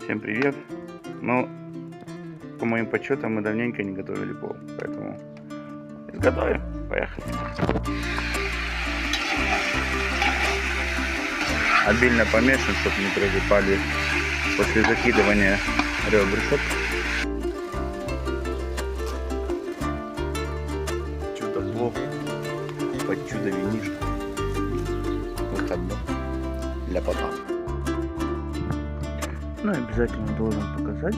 Всем привет! Ну, по моим подсчетам, мы давненько не готовили плов, поэтому изготовим. Поехали! Обильно помешан, чтобы не прилипали после закидывания ребрышек. Чудо-плов под чудо-винишко. Выходной для пота. Ну и обязательно должен показать